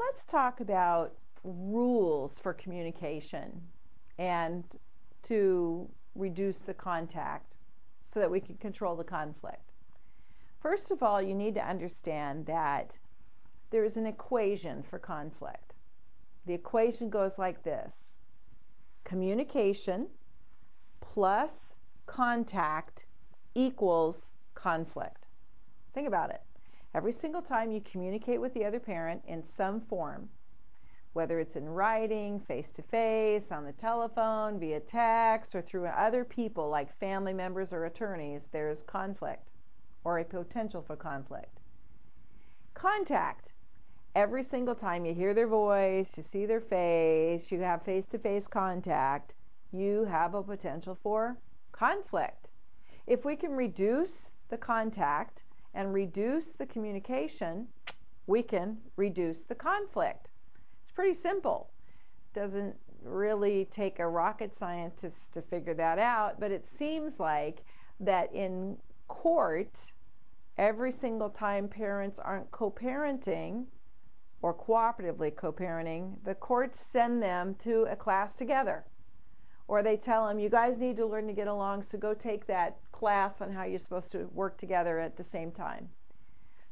let's talk about rules for communication and to reduce the contact so that we can control the conflict. First of all, you need to understand that there's an equation for conflict. The equation goes like this: communication plus contact equals conflict. Think about it. Every single time you communicate with the other parent in some form, whether it's in writing, face-to-face, on the telephone, via text, or through other people like family members or attorneys, there's conflict or a potential for conflict. Contact. Every single time you hear their voice, you see their face, you have face-to-face contact, you have a potential for conflict. If we can reduce the contact and reduce the communication, we can reduce the conflict. It's pretty simple. Doesn't really take a rocket scientist to figure that out, but it seems like that in court, every single time parents aren't co-parenting or cooperatively co-parenting, the courts send them to a class together. Or they tell them, you guys need to learn to get along, so go take that class on how you're supposed to work together at the same time.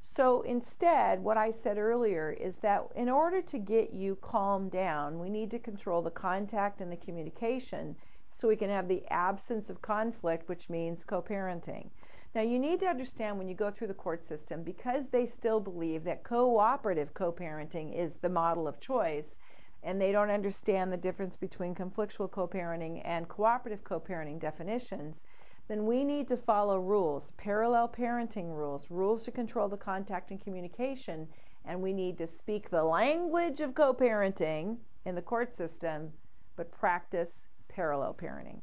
So instead, what I said earlier is that in order to get you calmed down, we need to control the contact and the communication so we can have the absence of conflict, which means co-parenting. Now, you need to understand when you go through the court system, because they still believe that cooperative co-parenting is the model of choice, and they don't understand the difference between conflictual co-parenting and cooperative co-parenting definitions, then we need to follow rules, parallel parenting rules, rules to control the contact and communication, and we need to speak the language of co-parenting in the court system, but practice parallel parenting.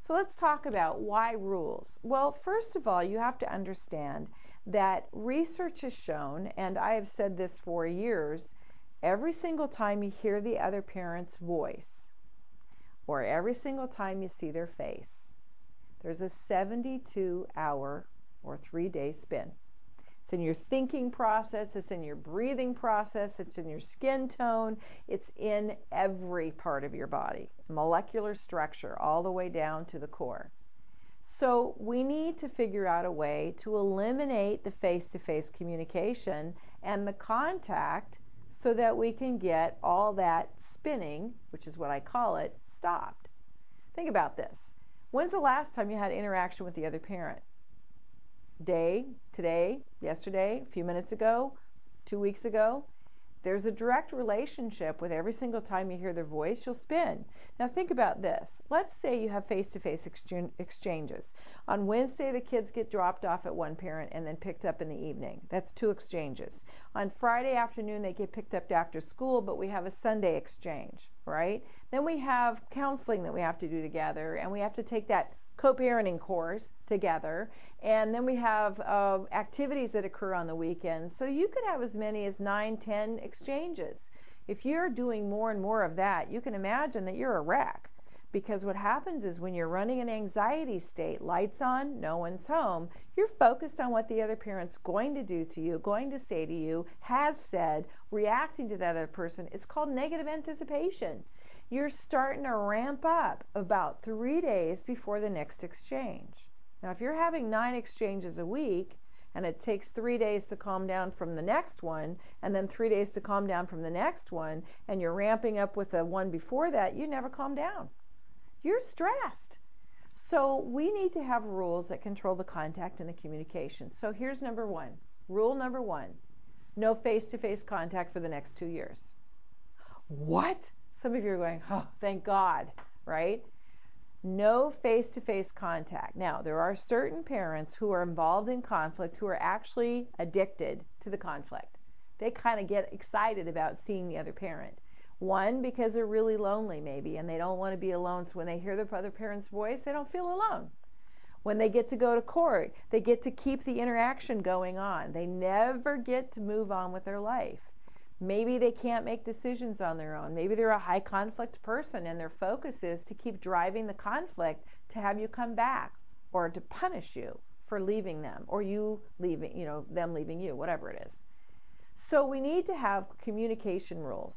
So let's talk about why rules. Well, first of all, you have to understand that research has shown, and I have said this for years, every single time you hear the other parent's voice, or every single time you see their face, there's a 72-hour or 3-day spin. It's in your thinking process, it's in your breathing process, it's in your skin tone, it's in every part of your body, molecular structure, all the way down to the core. So we need to figure out a way to eliminate the face-to-face communication and the contact so that we can get all that spinning, which is what I call it, stopped. Think about this. When's the last time you had interaction with the other parent? Day, today, yesterday, a few minutes ago, 2 weeks ago? There's a direct relationship with every single time you hear their voice, you'll spin. Now think about this. Let's say you have face-to-face exchanges. On Wednesday, the kids get dropped off at one parent and then picked up in the evening. That's 2 exchanges. On Friday afternoon, they get picked up after school, but we have a Sunday exchange, right? Then we have counseling that we have to do together, and we have to take that co-parenting course together, and then we have activities that occur on the weekends. So you could have as many as 9, 10 exchanges. If you're doing more and more of that, you can imagine that you're a wreck, because what happens is when you're running an anxiety state, lights on, no one's home, you're focused on what the other parent's going to do to you, going to say to you, has said, reacting to that other person. It's called negative anticipation. You're starting to ramp up about 3 days before the next exchange. Now, if you're having 9 exchanges a week, and it takes 3 days to calm down from the next one, and then 3 days to calm down from the next one, and you're ramping up with the one before that, you never calm down. You're stressed. So we need to have rules that control the contact and the communication. So here's number one. Rule number one, no face-to-face contact for the next 2 years. What? Some of you are going, oh, thank God, right? No face-to-face contact. Now, there are certain parents who are involved in conflict who are actually addicted to the conflict. They kind of get excited about seeing the other parent. One, because they're really lonely maybe, and they don't want to be alone, so when they hear the other parent's voice, they don't feel alone. When they get to go to court, they get to keep the interaction going on. They never get to move on with their life. Maybe they can't make decisions on their own. Maybe they're a high conflict person and their focus is to keep driving the conflict to have you come back or to punish you for leaving them or you leaving, them leaving you, whatever it is. So we need to have communication rules.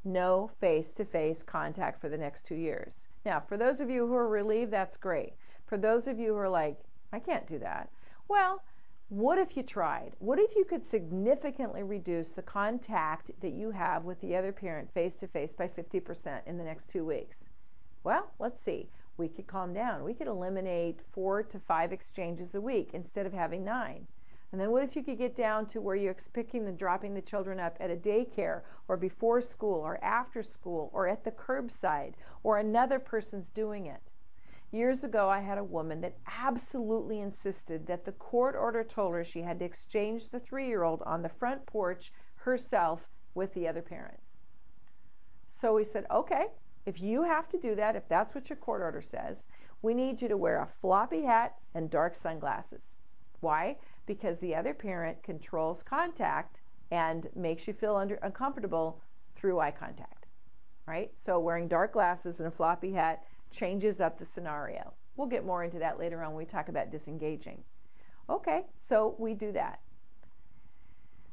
No face-to-face contact for the next 2 years. Now, for those of you who are relieved, that's great. For those of you who are like, I can't do that, well, what if you tried? What if you could significantly reduce the contact that you have with the other parent face-to-face by 50% in the next 2 weeks? Well, let's see. We could calm down. We could eliminate 4 to 5 exchanges a week instead of having 9. And then what if you could get down to where you're picking and dropping the children up at a daycare or before school or after school or at the curbside or another person's doing it? Years ago, I had a woman that absolutely insisted that the court order told her she had to exchange the 3-year-old on the front porch herself with the other parent. So we said, okay, if you have to do that, if that's what your court order says, we need you to wear a floppy hat and dark sunglasses. Why? Because the other parent controls contact and makes you feel uncomfortable through eye contact, right? So wearing dark glasses and a floppy hat changes up the scenario. We'll get more into that later on when we talk about disengaging. Okay, so we do that.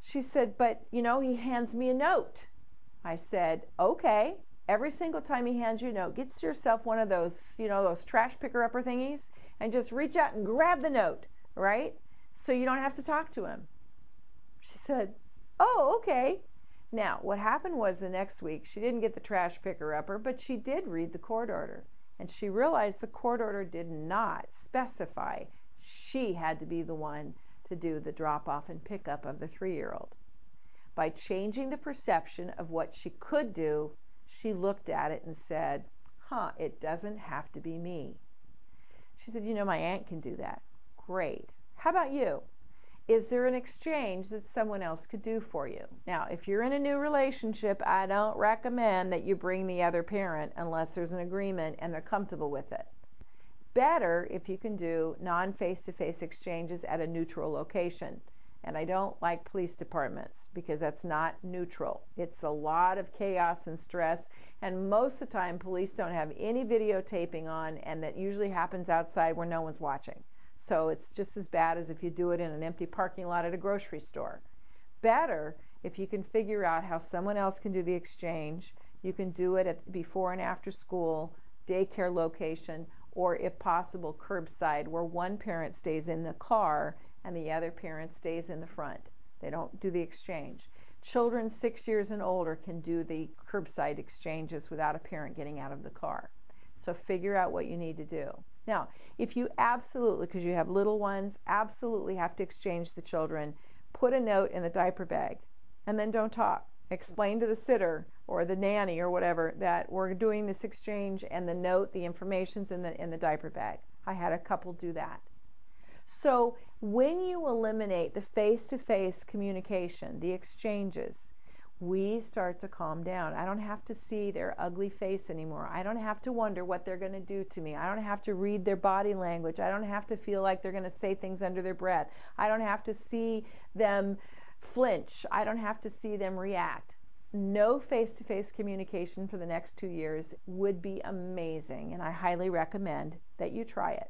She said, but he hands me a note. I said, okay, every single time he hands you a note, get yourself one of those, those trash picker-upper thingies and just reach out and grab the note, right? So you don't have to talk to him. She said, oh, okay. Now, what happened was the next week, she didn't get the trash picker-upper, but she did read the court order. And she realized the court order did not specify she had to be the one to do the drop-off and pickup of the 3-year-old. By changing the perception of what she could do, she looked at it and said, it doesn't have to be me. She said, my aunt can do that. Great. How about you? Is there an exchange that someone else could do for you? Now, if you're in a new relationship, I don't recommend that you bring the other parent unless there's an agreement and they're comfortable with it. Better if you can do non-face-to-face exchanges at a neutral location. And I don't like police departments because that's not neutral. It's a lot of chaos and stress, and most of the time police don't have any videotaping on, and that usually happens outside where no one's watching. So it's just as bad as if you do it in an empty parking lot at a grocery store. Better if you can figure out how someone else can do the exchange. You can do it at before and after school, daycare location, or if possible, curbside, where one parent stays in the car and the other parent stays in the front. They don't do the exchange. Children 6 years and older can do the curbside exchanges without a parent getting out of the car. So figure out what you need to do. Now, if you absolutely, because you have little ones, absolutely have to exchange the children, put a note in the diaper bag and then don't talk. Explain to the sitter or the nanny or whatever that we're doing this exchange, and the note, the information's in the diaper bag. I had a couple do that. So when you eliminate the face-to-face communication, the exchanges, we start to calm down. I don't have to see their ugly face anymore. I don't have to wonder what they're going to do to me. I don't have to read their body language. I don't have to feel like they're going to say things under their breath. I don't have to see them flinch. I don't have to see them react. No face-to-face communication for the next 2 years would be amazing, and I highly recommend that you try it.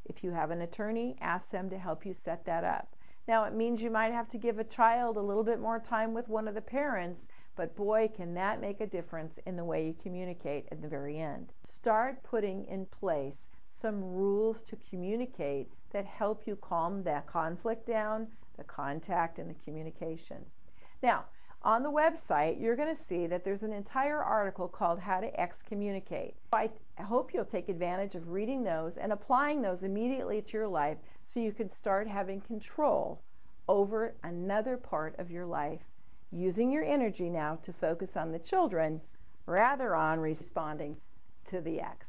If you have an attorney, ask them to help you set that up. Now, it means you might have to give a child a little bit more time with one of the parents, but boy, can that make a difference in the way you communicate at the very end. Start putting in place some rules to communicate that help you calm that conflict down, the contact, and the communication. Now, on the website, you're going to see that there's an entire article called How to Excommunicate. I hope you'll take advantage of reading those and applying those immediately to your life so you can start having control over another part of your life, using your energy now to focus on the children rather on responding to the ex.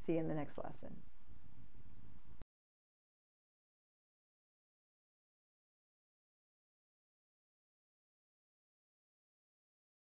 See you in the next lesson.